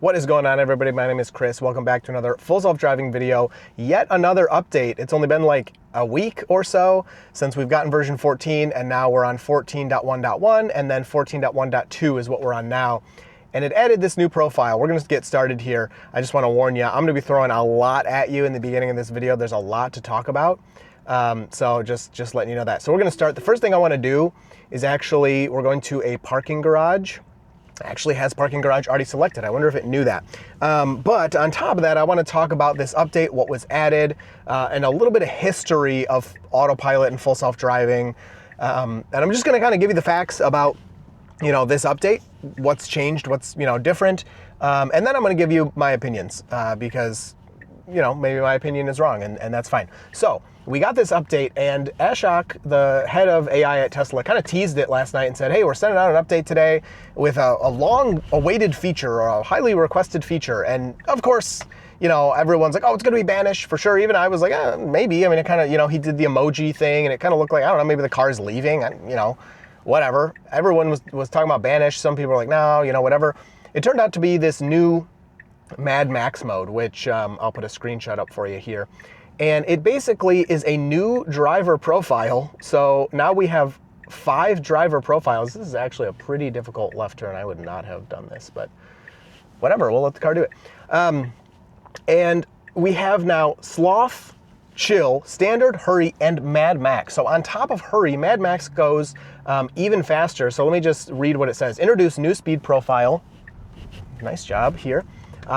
What is going on, everybody? My name is Chris. Welcome back to another full self-driving video. Yet another update. It's only been like a week or so since we've gotten version 14, and now we're on 14.1.1, and then 14.1.2 is what we're on now. And it added this new profile. We're going to get started here. I just want to warn you, I'm going to be throwing a lot at you in the beginning of this video. There's a lot to talk about. So just letting you know that. So we're going to start. The first thing I want to do is actually, we're going to a parking garage. Actually has parking garage already selected. I wonder if it knew that. But on top of that, I want to talk about this update, what was added, and a little bit of history of autopilot and full self-driving. And I'm just going to kind of give you the facts about, this update, what's changed, what's, different. And then I'm going to give you my opinions because, maybe my opinion is wrong, and that's fine. So we got this update, and Ashok, the head of AI at Tesla, kind of teased it last night and said, hey, we're sending out an update today with a long-awaited feature, or a highly requested feature. And of course, everyone's like, oh, it's going to be banished for sure. Even I was like, maybe. I mean, it kind of, he did the emoji thing, and it kind of looked like, I don't know, maybe the car's leaving, whatever. Everyone was talking about banish. Some people were like, no, whatever. It turned out to be this new Mad Max mode, which I'll put a screenshot up for you here. And it basically is a new driver profile. So now we have 5 driver profiles. This is actually a pretty difficult left turn. I would not have done this, but whatever, we'll let the car do it. And we have now Sloth, Chill, Standard, Hurry, and Mad Max. So on top of Hurry, Mad Max goes even faster. So let me just read what it says. Introduce new speed profile. Nice job here.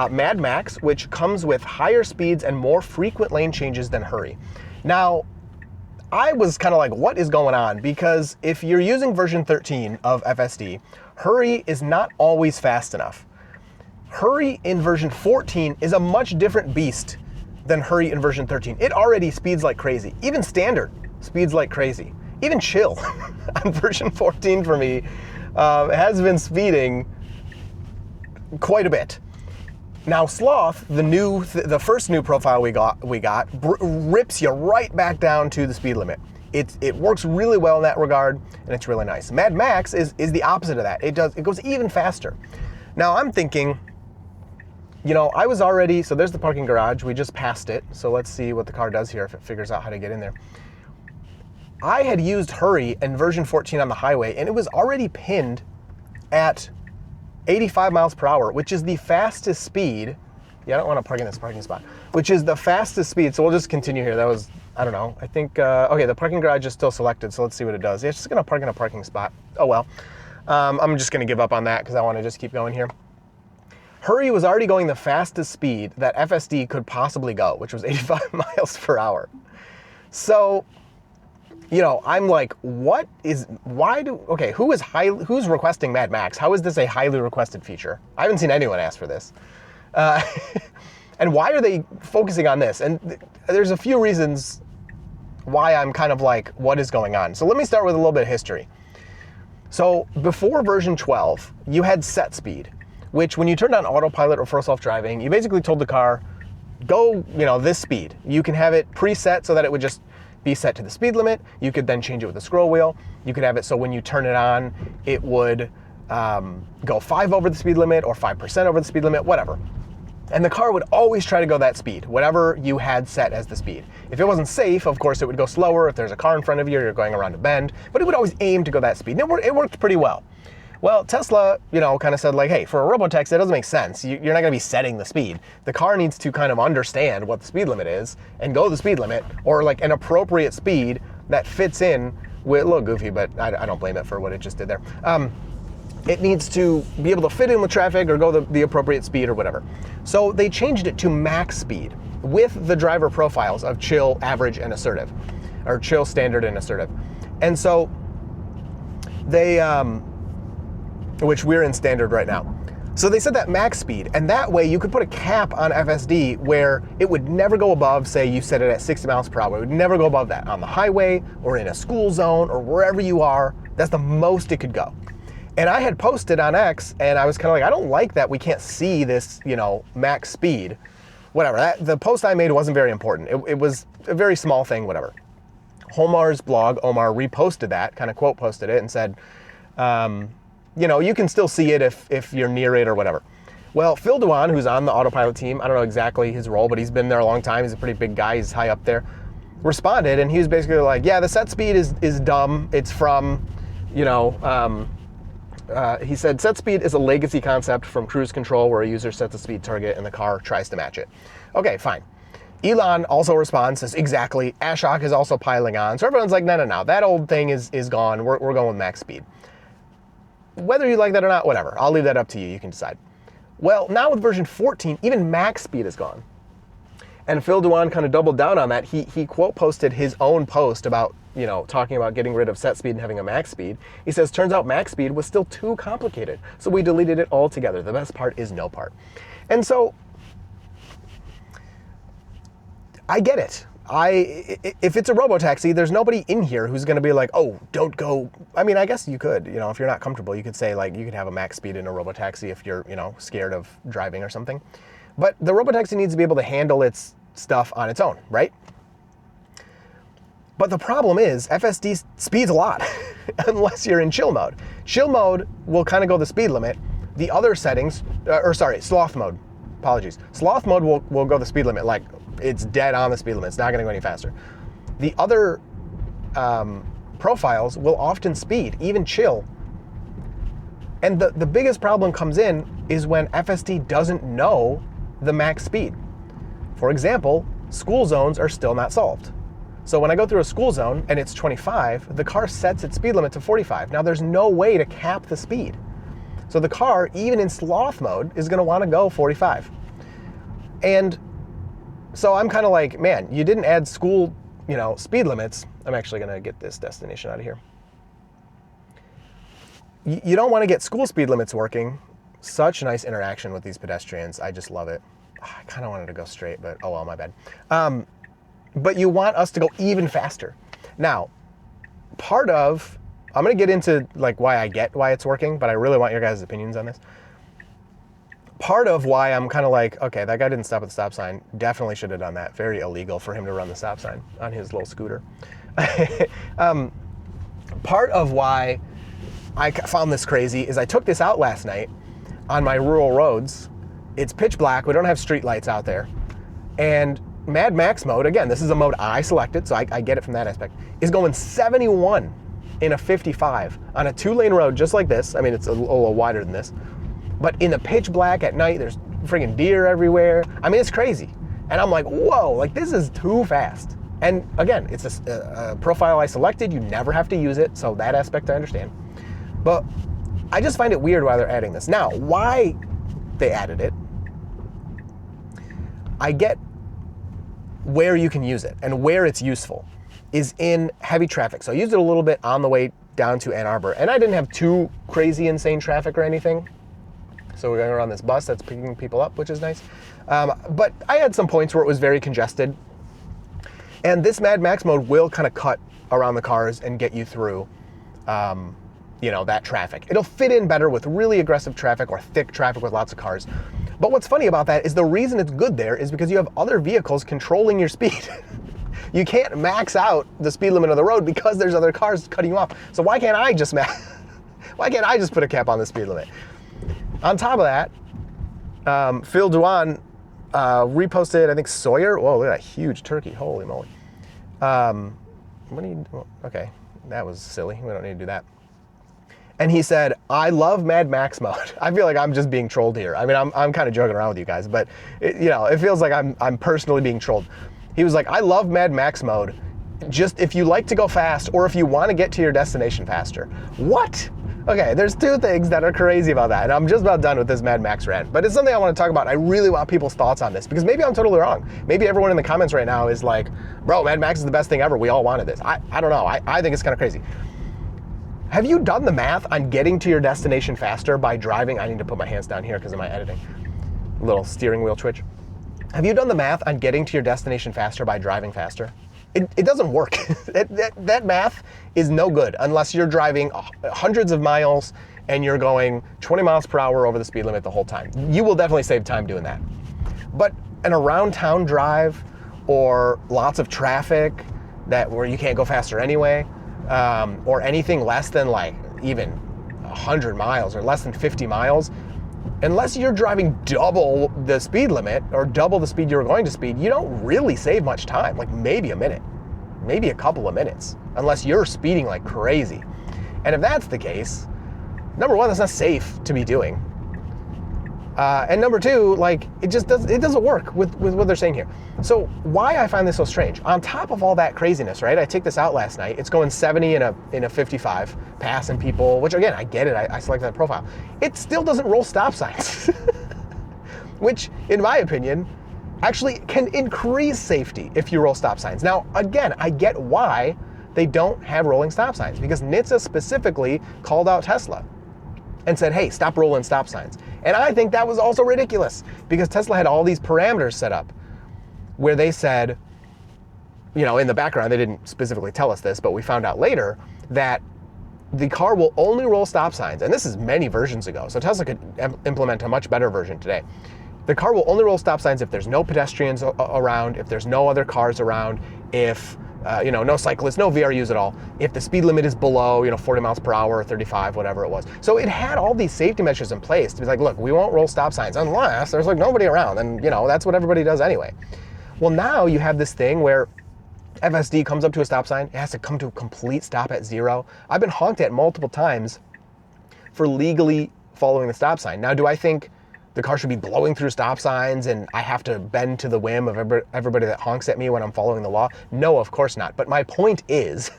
Mad Max, which comes with higher speeds and more frequent lane changes than Hurry. Now, I was kind of like, what is going on? Because if you're using version 13 of FSD, Hurry is not always fast enough. Hurry in version 14 is a much different beast than Hurry in version 13. It already speeds like crazy. Even Standard speeds like crazy. Even Chill on version 14 for me has been speeding quite a bit. Now Sloth, the first new profile we got rips you right back down to the speed limit. It works really well in that regard, and it's really nice. Mad Max is the opposite of that. It goes even faster. Now I'm thinking, I was already, so there's the parking garage. We just passed it. So let's see what the car does here if it figures out how to get in there. I had used Hurry in version 14 on the highway, and it was already pinned at 85 miles per hour, which is the fastest speed. Yeah, I don't want to park in this parking spot, which is the fastest speed. So we'll just continue here. That was, I don't know. I think, okay, the parking garage is still selected. So let's see what it does. Yeah, it's just going to park in a parking spot. Oh, well. I'm just going to give up on that because I want to just keep going here. Hurry was already going the fastest speed that FSD could possibly go, which was 85 miles per hour. So, I'm like, who's requesting Mad Max? How is this a highly requested feature? I haven't seen anyone ask for this. And why are they focusing on this? And there's a few reasons why I'm kind of like, what is going on? So let me start with a little bit of history. So before version 12, you had set speed, which when you turned on autopilot or full self-driving, you basically told the car, go, this speed. You can have it preset so that it would just be set to the speed limit. You could then change it with a scroll wheel. You could have it so when you turn it on, it would go 5 over the speed limit or 5% over the speed limit, whatever. And the car would always try to go that speed, whatever you had set as the speed. If it wasn't safe, of course, it would go slower. If there's a car in front of you or you're going around a bend, but it would always aim to go that speed. And it worked pretty well. Well, Tesla, kind of said like, hey, for a robotaxi, that doesn't make sense. You're not going to be setting the speed. The car needs to kind of understand what the speed limit is and go the speed limit, or like an appropriate speed that fits in with, a little goofy, but I don't blame it for what it just did there. It needs to be able to fit in with traffic or go the appropriate speed or whatever. So they changed it to max speed with the driver profiles of Chill, Average, and Assertive, or Chill, Standard, and Assertive. And so they, which we're in Standard right now. So they said that max speed, and that way you could put a cap on FSD where it would never go above, say you set it at 60 miles per hour. It would never go above that on the highway or in a school zone or wherever you are. That's the most it could go. And I had posted on X, and I was kind of like, I don't like that we can't see this, max speed. Whatever, the post I made wasn't very important. It was a very small thing, whatever. Omar's blog, Omar reposted that, kind of quote posted it and said, you can still see it if you're near it or whatever. Well, Phil Dewan, who's on the autopilot team, I don't know exactly his role, but he's been there a long time. He's a pretty big guy. He's high up there. Responded, and he was basically like, yeah, the set speed is dumb. It's from, you know, he said set speed is a legacy concept from cruise control where a user sets a speed target and the car tries to match it. Okay, fine. Elon also responds, says exactly. Ashok is also piling on. So everyone's like, no. That old thing is gone. We're going with max speed. Whether you like that or not, whatever. I'll leave that up to you. You can decide. Well, now with version 14, even max speed is gone. And Phil Dewan kind of doubled down on that. He quote posted his own post about, you know, talking about getting rid of set speed and having a max speed. He says, turns out max speed was still too complicated, so we deleted it altogether. The best part is no part. And so I get it. If it's a robotaxi, there's nobody in here who's going to be like, oh, don't go. I mean, I guess you could, you know, if you're not comfortable, you could say like you could have a max speed in a robotaxi if you're, you know, scared of driving or something. But the robotaxi needs to be able to handle its stuff on its own, right? But the problem is FSD speeds a lot unless you're in chill mode. Chill mode will kind of go the speed limit. The other settings, sloth mode. Apologies. Sloth mode will go the speed limit, like it's dead on the speed limit. It's not going to go any faster. The other profiles will often speed, even chill. And the biggest problem comes in is when FSD doesn't know the max speed. For example, school zones are still not solved. So when I go through a school zone and it's 25, the car sets its speed limit to 45. Now there's no way to cap the speed. So the car, even in sloth mode, is going to want to go 45. And so I'm kind of like, man, you didn't add school, you know, speed limits. I'm actually going to get this destination out of here. You don't want to get school speed limits working. Such nice interaction with these pedestrians. I just love it. I kind of wanted to go straight, but oh well, my bad. But you want us to go even faster. Now, I'm going to get into like why it's working, but I really want your guys' opinions on this. Part of why I'm kind of like, okay, that guy didn't stop at the stop sign. Definitely should have done that. Very illegal for him to run the stop sign on his little scooter. Part of why I found this crazy is I took this out last night on my rural roads. It's pitch black. We don't have street lights out there. And Mad Max mode, again, this is a mode I selected, so I get it from that aspect, is going 71 in a 55 on a 2-lane road just like this. I mean, it's a little wider than this. But in the pitch black at night, there's friggin' deer everywhere. I mean, it's crazy. And I'm like, whoa, like this is too fast. And again, it's a profile I selected. You never have to use it, so that aspect I understand. But I just find it weird why they're adding this. Now, why they added it, I get where you can use it and where it's useful is in heavy traffic. So I used it a little bit on the way down to Ann Arbor, and I didn't have too crazy insane traffic or anything. So we're going around this bus that's picking people up, which is nice. But I had some points where it was very congested. And this Mad Max mode will kind of cut around the cars and get you through, that traffic. It'll fit in better with really aggressive traffic or thick traffic with lots of cars. But what's funny about that is the reason it's good there is because you have other vehicles controlling your speed. You can't max out the speed limit of the road because there's other cars cutting you off. So why can't I just put a cap on the speed limit? On top of that, Phil Dewan reposted, I think, Sawyer. Whoa, look at that huge turkey. Holy moly. Okay, that was silly. We don't need to do that. And he said, I love Mad Max mode. I feel like I'm just being trolled here. I mean, I'm kind of joking around with you guys, but it feels like I'm personally being trolled. He was like, I love Mad Max mode. Just if you like to go fast or if you want to get to your destination faster. What? Okay, there's two things that are crazy about that, and I'm just about done with this Mad Max rant, but it's something I want to talk about. I really want people's thoughts on this, because maybe I'm totally wrong. Maybe everyone in the comments right now is like, bro, Mad Max is the best thing ever. We all wanted this. I don't know. I think it's kind of crazy. Have you done the math on getting to your destination faster by driving? I need to put my hands down here because of my editing. Little steering wheel twitch. Have you done the math on getting to your destination faster by driving faster? It doesn't work. that math is no good unless you're driving hundreds of miles and you're going 20 miles per hour over the speed limit the whole time. You will definitely save time doing that. But an around town drive or lots of traffic where you can't go faster anyway, or anything less than like even 100 miles or less than 50 miles, unless you're driving double the speed limit or double the speed you were going to speed, you don't really save much time, like maybe a minute, maybe a couple of minutes, unless you're speeding like crazy. And if that's the case, number one, that's not safe to be doing. And number two, like it doesn't work with what they're saying here. So why I find this so strange, on top of all that craziness, right? I take this out last night. It's going 70 in a 55, passing people, which again, I get it. I selected that profile. It still doesn't roll stop signs, which in my opinion, actually can increase safety if you roll stop signs. Now, again, I get why they don't have rolling stop signs, because NHTSA specifically called out Tesla and said, hey, stop rolling stop signs. And I think that was also ridiculous, because Tesla had all these parameters set up where they said, in the background, they didn't specifically tell us this, but we found out later that the car will only roll stop signs. And this is many versions ago, so Tesla could implement a much better version today. The car will only roll stop signs if there's no pedestrians around, if there's no other cars around, if no cyclists, no VRUs at all, if the speed limit is below, 40 miles per hour or 35, whatever it was. So it had all these safety measures in place to be like, look, we won't roll stop signs unless there's like nobody around. And that's what everybody does anyway. Well, now you have this thing where FSD comes up to a stop sign, it has to come to a complete stop at 0. I've been honked at multiple times for legally following the stop sign. Now, do I think the car should be blowing through stop signs and I have to bend to the whim of everybody that honks at me when I'm following the law? No, of course not. But my point is,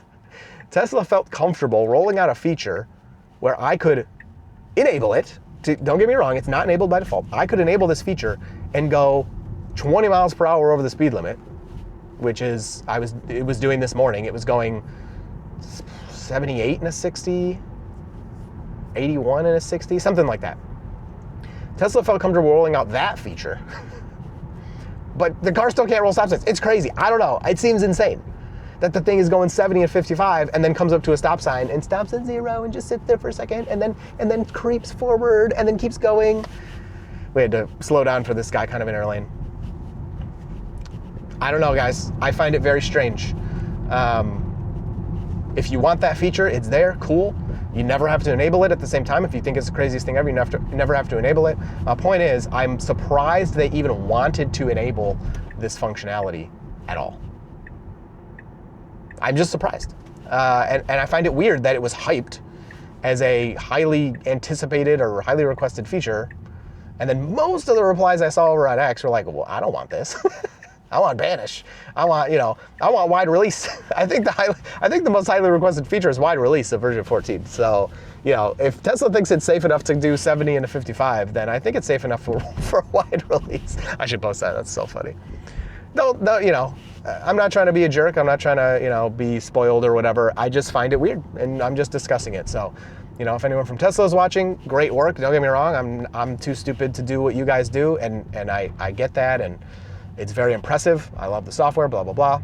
Tesla felt comfortable rolling out a feature where I could enable it. Don't get me wrong, it's not enabled by default. I could enable this feature and go 20 miles per hour over the speed limit, which is, it was doing this morning. It was going 78 in a 60, 81 in a 60, something like that. Tesla felt comfortable rolling out that feature, but the car still can't roll stop signs. It's crazy. I don't know. It seems insane that the thing is going 70 and 55 and then comes up to a stop sign and stops at 0 and just sits there for a second and then creeps forward and then keeps going. We had to slow down for this guy kind of in our lane. I don't know, guys. I find it very strange. If you want that feature, it's there. Cool. You never have to enable it at the same time. If you think it's the craziest thing ever, you never have to enable it. My point is, I'm surprised they even wanted to enable this functionality at all. I'm just surprised. And I find it weird that it was hyped as a highly anticipated or highly requested feature. And then most of the replies I saw over at X were like, well, I don't want this. I want banish. I want wide release. I think the most highly requested feature is wide release of version 14. So, if Tesla thinks it's safe enough to do 70 and a 55, then I think it's safe enough for wide release. I should post that. That's so funny. No, I'm not trying to be a jerk. I'm not trying to, be spoiled or whatever. I just find it weird, and I'm just discussing it. So, if anyone from Tesla is watching, great work. Don't get me wrong. I'm too stupid to do what you guys do, and I get that, and it's very impressive. I love the software, blah, blah, blah.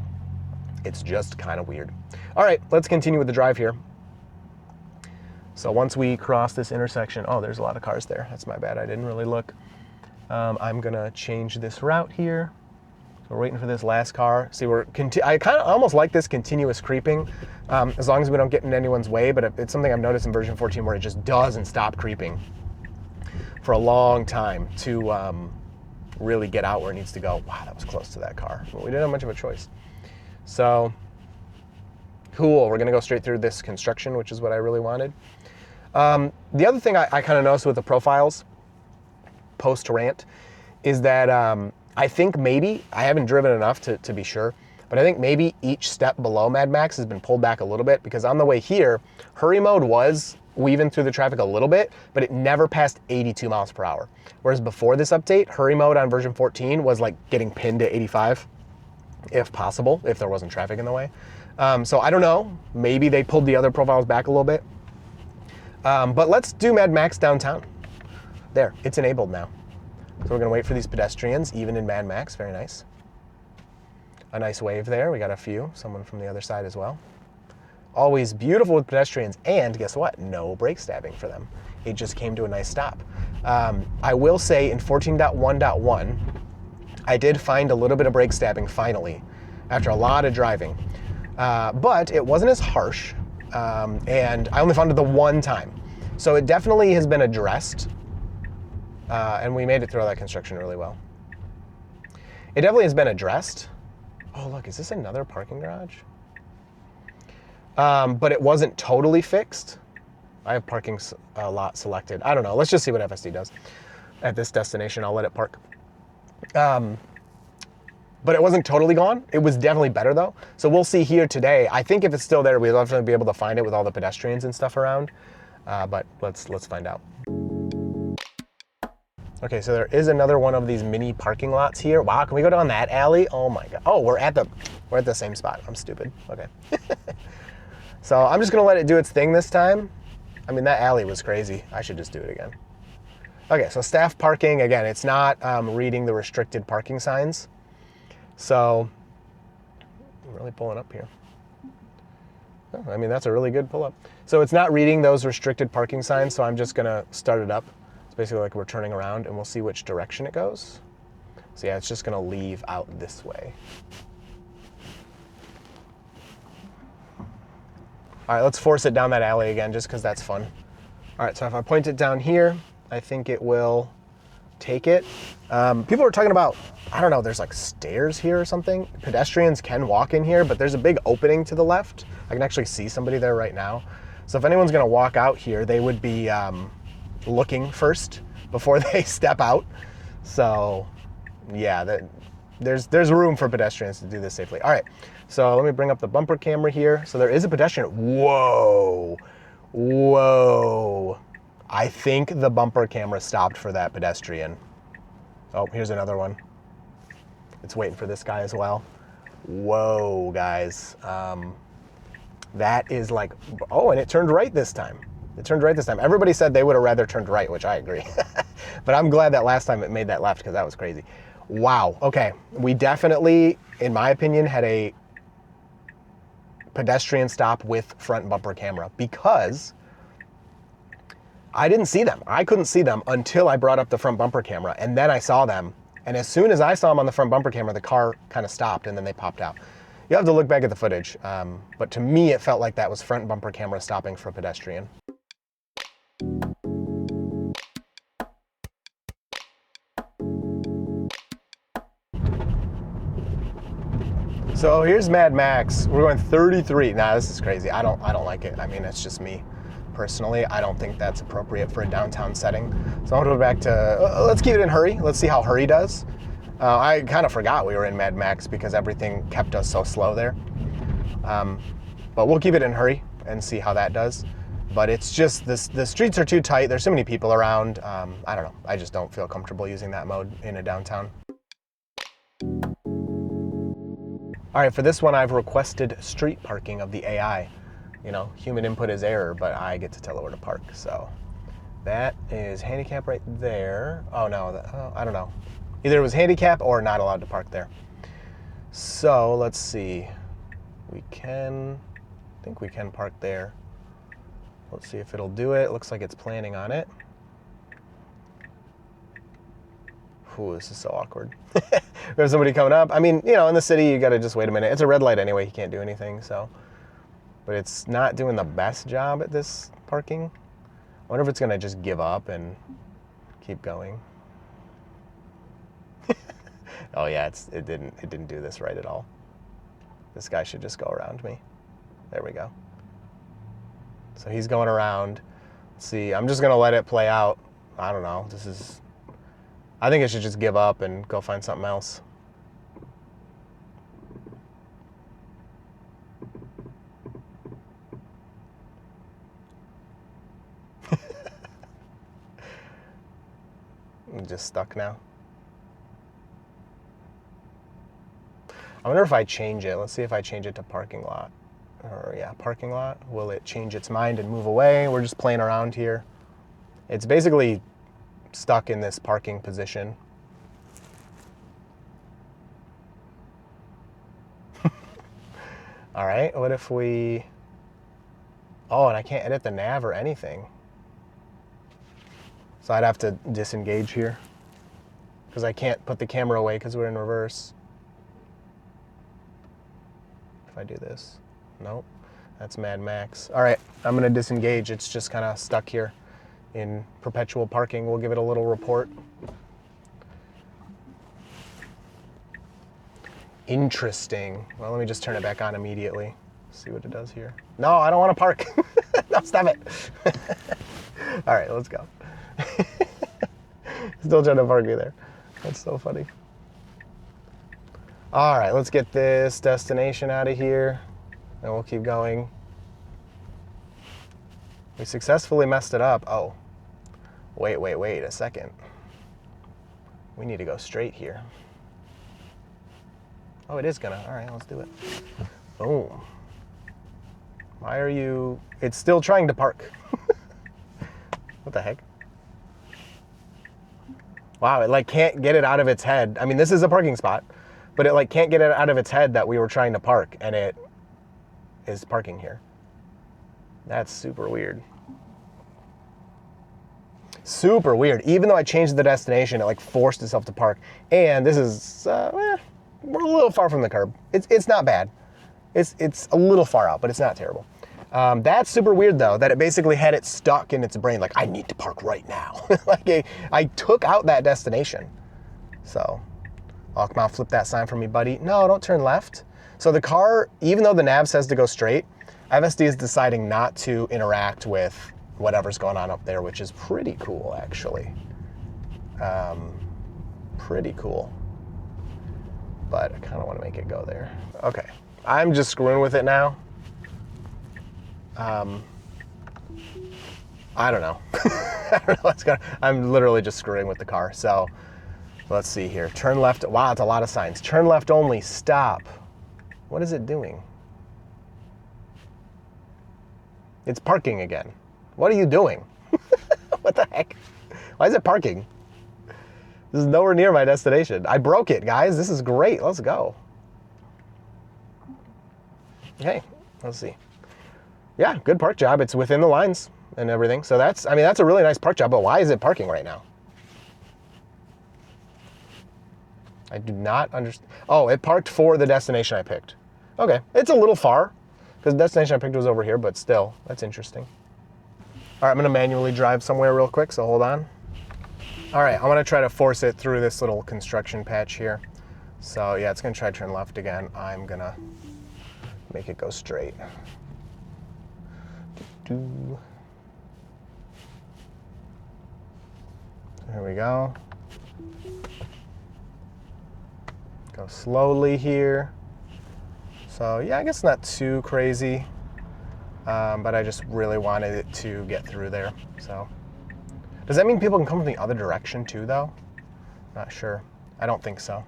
It's just kind of weird. All right, let's continue with the drive here. So once we cross this intersection, oh, there's a lot of cars there. That's my bad, I didn't really look. I'm gonna change this route here. So we're waiting for this last car. See, I kind of almost like this continuous creeping, as long as we don't get in anyone's way, but it's something I've noticed in version 14 where it just doesn't stop creeping for a long time to really get out where it needs to go. Wow, that was close to that car. Well, we didn't have much of a choice. So, cool, we're gonna go straight through this construction, which is what I really wanted. The other thing I kind of noticed with the profiles, post-rant, is that I think maybe, I haven't driven enough to be sure, but I think maybe each step below Mad Max has been pulled back a little bit, because on the way here, hurry mode was weaving through the traffic a little bit, but it never passed 82 miles per hour. Whereas before this update, hurry mode on version 14 was like getting pinned to 85, if possible, if there wasn't traffic in the way. So I don't know, maybe they pulled the other profiles back a little bit. But let's do Mad Max downtown. There, it's enabled now. So we're gonna wait for these pedestrians, even in Mad Max, very nice. A nice wave there, we got a few, someone from the other side as well. Always beautiful with pedestrians, and guess what? No brake stabbing for them. It just came to a nice stop. I will say in 14.1.1, I did find a little bit of brake stabbing finally, after a lot of driving. But it wasn't as harsh, and I only found it the one time. So it definitely has been addressed And we made it through all that construction really well. It definitely has been addressed. Oh, look, is this another parking garage? But it wasn't totally fixed. I have parking lot selected. I don't know. Let's just see what FSD does. At this destination, I'll let it park. But it wasn't totally gone. It was definitely better though. So we'll see here today. I think if it's still there, we'll definitely be able to find it with all the pedestrians and stuff around. But let's find out. Okay, so there is another one of these mini parking lots here. Wow, can we go down that alley? Oh my God. Oh, we're at the same spot. I'm stupid. Okay. So I'm just gonna let it do its thing this time. I mean, that alley was crazy. I should just do it again. Okay, so staff parking, again, it's not reading the restricted parking signs. So, I'm really pulling up here. Oh, I mean, that's a really good pull up. So it's not reading those restricted parking signs, so I'm just gonna start it up. It's basically like we're turning around and we'll see which direction it goes. So yeah, it's just gonna leave out this way. All right, let's force it down that alley again just because that's fun. All right, so if I point it down here, I think it will take it. People are talking about, I don't know, there's like stairs here or something. Pedestrians can walk in here, but there's a big opening to the left. I can actually see somebody there right now. So if anyone's gonna walk out here, they would be looking first before they step out. So yeah, there's room for pedestrians to do this safely. All right, so let me bring up the bumper camera here. So there is a pedestrian. Whoa, whoa. I think the bumper camera stopped for that pedestrian. Oh, here's another one. It's waiting for this guy as well. Whoa, guys. That is like, oh, and it turned right this time. It turned right this time. Everybody said they would have rather turned right, which I agree. But I'm glad that last time it made that left because that was crazy. Wow, okay. We definitely, in my opinion, had a pedestrian stop with front bumper camera because I didn't see them. I couldn't see them until I brought up the front bumper camera, and then I saw them. And as soon as I saw them on the front bumper camera, the car kind of stopped and then they popped out. You have to look back at the footage, but to me it felt like that was front bumper camera stopping for a pedestrian. So here's Mad Max. We're going 33. Nah, this is crazy. I don't like it. I mean, it's just me. Personally, I don't think that's appropriate for a downtown setting. So I'm gonna go back to, let's keep it in hurry. Let's see how hurry does. I kind of forgot we were in Mad Max because everything kept us so slow there. But we'll keep it in hurry and see how that does. But it's just, the streets are too tight. There's so many people around. I don't know. I just don't feel comfortable using that mode in a downtown. All right, for this one, I've requested street parking of the AI. You know, human input is error, but I get to tell it where to park. So that is handicap right there. Oh no, I don't know. Either it was handicap or not allowed to park there. So let's see. I think we can park there. Let's see if it'll do it. Looks like it's planning on it. Ooh, this is so awkward. There's somebody coming up. I mean, you know, in the city, you gotta just wait a minute. It's a red light anyway, he can't do anything, so. But it's not doing the best job at this parking. I wonder if it's gonna just give up and keep going. Oh yeah, it didn't do this right at all. This guy should just go around me. There we go. So he's going around. Let's see, I'm just gonna let it play out. I don't know, I think it should just give up and go find something else. I'm just stuck now. I wonder if I change it. Let's see if I change it to parking lot. Or yeah, parking lot. Will it change its mind and move away? We're just playing around here. It's basically stuck in this parking position. All right, what if we, oh, and I can't edit the nav or anything. So I'd have to disengage here because I can't put the camera away because we're in reverse. If I do this, nope, that's Mad Max. All right, I'm gonna disengage. It's just kind of stuck here in perpetual parking. We'll give it a little report. Interesting. Well, let me just turn it back on immediately. See what it does here. No, I don't want to park. No, stop it. All right, let's go. Still trying to park me there. That's so funny. All right, let's get this destination out of here, and we'll keep going. We successfully messed it up. Oh, wait a second. We need to go straight here. Oh, it is gonna. All right, let's do it. Boom. Why are you... It's still trying to park. What the heck? Wow, it like can't get it out of its head. I mean, this is a parking spot, but it like can't get it out of its head that we were trying to park, and it is parking here. That's super weird. Super weird. Even though I changed the destination, it like forced itself to park. And this is, we're a little far from the curb. It's not bad. It's a little far out, but it's not terrible. That's super weird though, that it basically had it stuck in its brain, like I need to park right now. Like I took out that destination. So, oh, come on, flip that sign for me, buddy. No, don't turn left. So the car, even though the nav says to go straight, FSD is deciding not to interact with whatever's going on up there, which is pretty cool, actually. Pretty cool. But I kind of want to make it go there. Okay, I'm just screwing with it now. I don't know. I don't know what's going on. I'm literally just screwing with the car. So let's see here. Turn left. Wow, it's a lot of signs. Turn left only. Stop. What is it doing? It's parking again. What are you doing? What the heck? Why is it parking? This is nowhere near my destination. I broke it, guys. This is great. Let's go. Okay, let's see. Yeah, good park job. It's within the lines and everything. So that's, I mean, that's a really nice park job, but why is it parking right now? I do not understand. Oh, it parked for the destination I picked. Okay, it's a little far because the destination I picked was over here, but still, that's interesting. All right, I'm gonna manually drive somewhere real quick, so hold on. All right, I'm gonna try to force it through this little construction patch here. So yeah, it's gonna try to turn left again. I'm gonna make it go straight. There we go. Go slowly here. So yeah, I guess not too crazy, but I just really wanted it to get through there. So does that mean people can come from the other direction too, though? Not sure. I don't think so.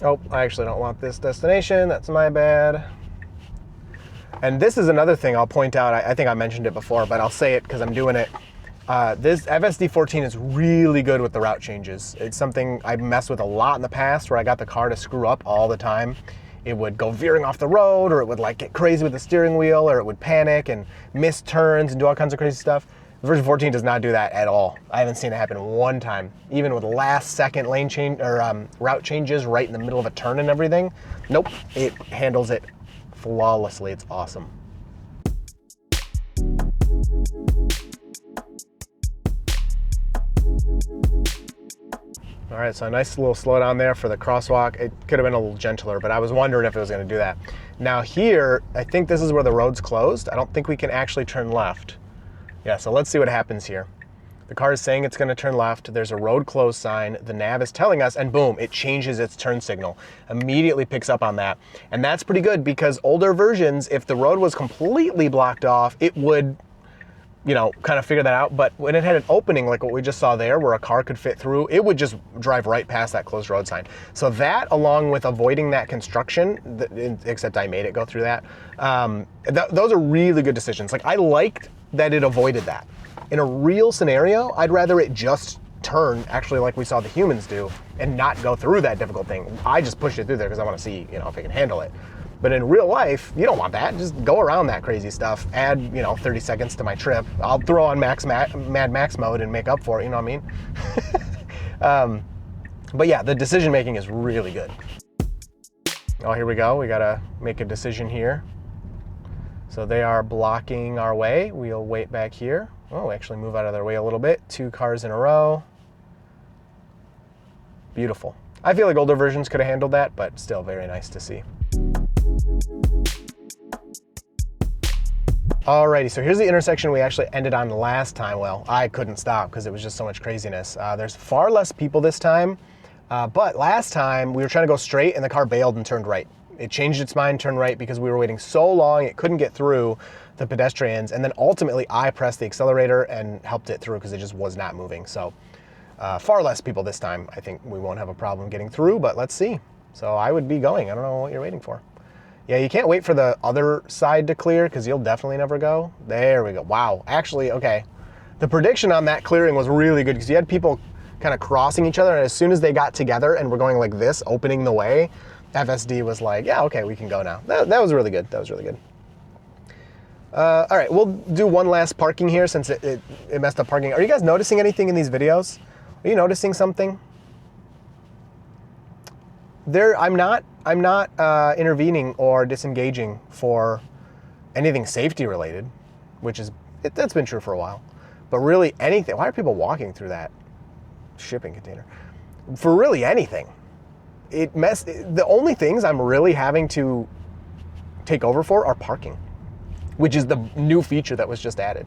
Oh, I actually don't want this destination. That's my bad. And this is another thing I'll point out. I think I mentioned it before, but I'll say it because I'm doing it. This FSD 14 is really good with the route changes. It's something I've messed with a lot in the past where I got the car to screw up all the time. It would go veering off the road, or it would like get crazy with the steering wheel, or it would panic and miss turns and do all kinds of crazy stuff. Version 14 does not do that at all. I haven't seen it happen one time, even with last second lane change or route changes right in the middle of a turn and everything. Nope, it handles it flawlessly. It's awesome. All right, so a nice little slowdown there for the crosswalk. It could have been a little gentler, but I was wondering if it was gonna do that. Now here, I think this is where the road's closed. I don't think we can actually turn left. Yeah, so let's see what happens here. The car is saying it's gonna turn left. There's a road closed sign. The nav is telling us, and boom, it changes its turn signal. Immediately picks up on that. And that's pretty good because older versions, if the road was completely blocked off, it would, you know, kind of figure that out. But when it had an opening like what we just saw there where a car could fit through, it would just drive right past that closed road sign. So that, along with avoiding that construction, except I made it go through that, those are really good decisions. Like, I liked that it avoided that. In a real scenario, I'd rather it just turn, actually like we saw the humans do, and not go through that difficult thing. I just pushed it through there because I want to see, you know, if it can handle it. But in real life, you don't want that. Just go around that crazy stuff. Add, you know, 30 seconds to my trip. I'll throw on Mad Max mode and make up for it, you know what I mean? But yeah, the decision making is really good. Oh, here we go. We gotta make a decision here. So they are blocking our way. We'll wait back here. Oh, actually move out of their way a little bit. 2 cars in a row. Beautiful. I feel like older versions could have handled that, but still very nice to see. Alrighty, so here's the intersection we actually ended on last time. Well, I couldn't stop because it was just so much craziness. There's far less people this time, but last time we were trying to go straight and the car bailed and turned right. It changed its mind, turned right because we were waiting so long it couldn't get through the pedestrians, and then ultimately I pressed the accelerator and helped it through because it just was not moving. So far less people this time. I think we won't have a problem getting through, but let's see. So I would be going. I don't know what you're waiting for. Yeah, you can't wait for the other side to clear because you'll definitely never go. There we go. Wow. Actually, okay. The prediction on that clearing was really good because you had people kind of crossing each other, and as soon as they got together and were going like this, opening the way, FSD was like, yeah, okay, we can go now. That was really good. That was really good. All right, we'll do one last parking here since it messed up parking. Are you guys noticing anything in these videos? Are you noticing something? I'm not intervening or disengaging for anything safety related, which is, that's been true for a while. But really anything, why are people walking through that shipping container? For really anything. The only things I'm really having to take over for are parking, which is the new feature that was just added.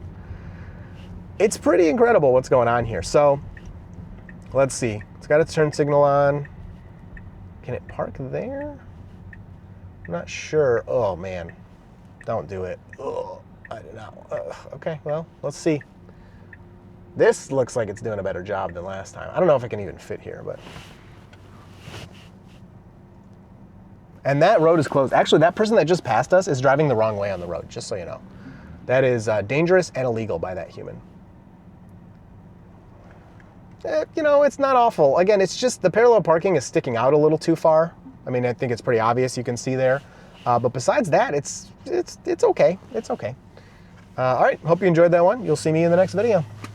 It's pretty incredible what's going on here. So let's see, it's got its turn signal on. Can it park there? I'm not sure. Oh man, don't do it. Oh, I don't know. Okay, well, let's see. This looks like it's doing a better job than last time. I don't know if it can even fit here, but. And that road is closed. Actually, that person that just passed us is driving the wrong way on the road, just so you know. That is dangerous and illegal by that human. You know, it's not awful. Again, it's just the parallel parking is sticking out a little too far. I mean, I think it's pretty obvious, you can see there. But besides that, it's okay. It's okay. All right, hope you enjoyed that one. You'll see me in the next video.